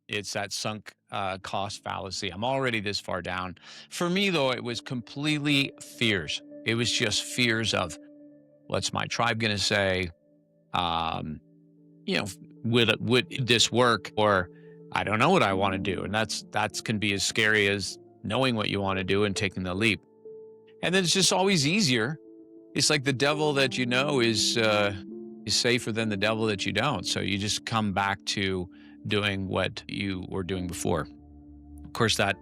It's that sunk cost fallacy. I'm already this far down. For me, though, it was completely fears. It was just fears of what's my tribe going to say? Um, you know, would this work? Or I don't know what I want to do, and that's can be as scary as knowing what you want to do and taking the leap. And then it's just always easier. It's like the devil that you know is safer than the devil that you don't. So you just come back to doing what you were doing before. Of course, that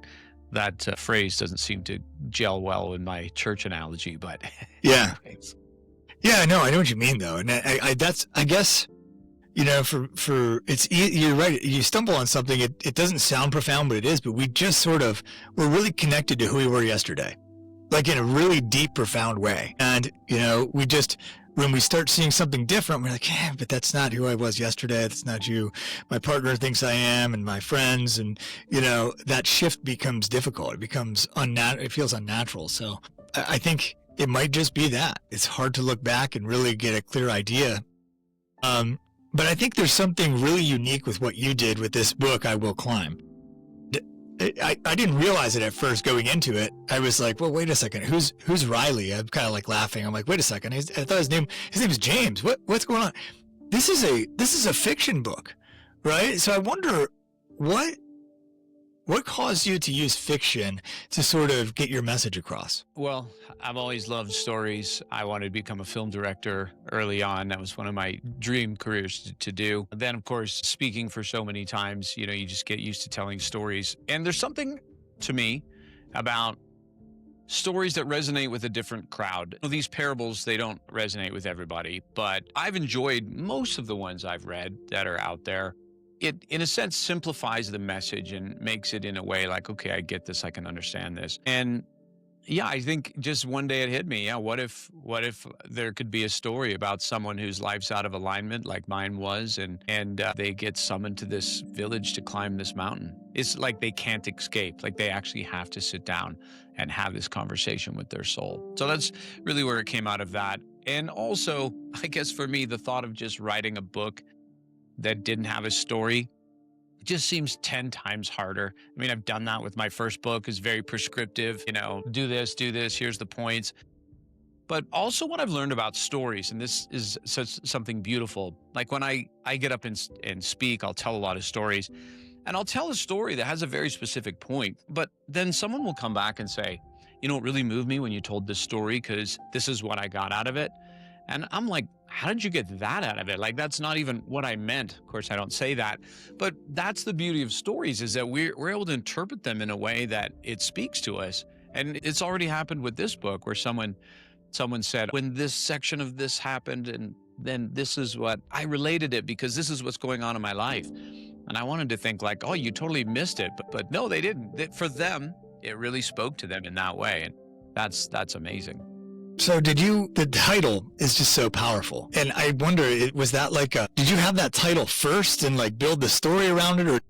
phrase doesn't seem to gel well in my church analogy, but Yeah. anyways. Yeah, no, I know what you mean though. And I guess, you're right. You stumble on something. It doesn't sound profound, but it is, but we're really connected to who we were yesterday, like in a really deep, profound way. And, when we start seeing something different, we're like, yeah, but that's not who I was yesterday. That's not you. My partner thinks I am, and my friends, and, that shift becomes difficult. It becomes it feels unnatural. So I think it might just be that it's hard to look back and really get a clear idea. But I think there's something really unique with what you did with this book, I Will Climb. I didn't realize it at first going into it. I was like, well, wait a second. Who's Riley? I'm kind of like laughing. I'm like, wait a second. I thought his name is James. What's going on? This is a fiction book, right? So I wonder what caused you to use fiction to sort of get your message across? Well, I've always loved stories. I wanted to become a film director early on. That was one of my dream careers to do. Then, of course, speaking for so many times, you just get used to telling stories. And there's something to me about stories that resonate with a different crowd. These parables, they don't resonate with everybody, but I've enjoyed most of the ones I've read that are out there. It, in a sense, simplifies the message and makes it in a way like, okay, I get this, I can understand this. And yeah, I think just one day it hit me. Yeah, what if there could be a story about someone whose life's out of alignment, like mine was, and they get summoned to this village to climb this mountain. It's like they can't escape. Like they actually have to sit down and have this conversation with their soul. So that's really where it came out of that. And also, I guess for me, the thought of just writing a book that didn't have a story, it just seems 10 times harder. I mean, I've done that with my first book. It's very prescriptive, do this, here's the points. But also what I've learned about stories, and this is something beautiful. Like when I get up and speak, I'll tell a lot of stories, and I'll tell a story that has a very specific point. But then someone will come back and say, it really moved me when you told this story because this is what I got out of it. And I'm like, how did you get that out of it? Like, that's not even what I meant. Of course, I don't say that. But that's the beauty of stories, is that we're able to interpret them in a way that it speaks to us. And it's already happened with this book where someone said, when this section of this happened, and then this is what I related it because this is what's going on in my life. And I wanted to think like, oh, you totally missed it. But no, they didn't. For them, it really spoke to them in that way. And that's amazing. So the title is just so powerful. And I wonder, was that did you have that title first and like build the story around it, or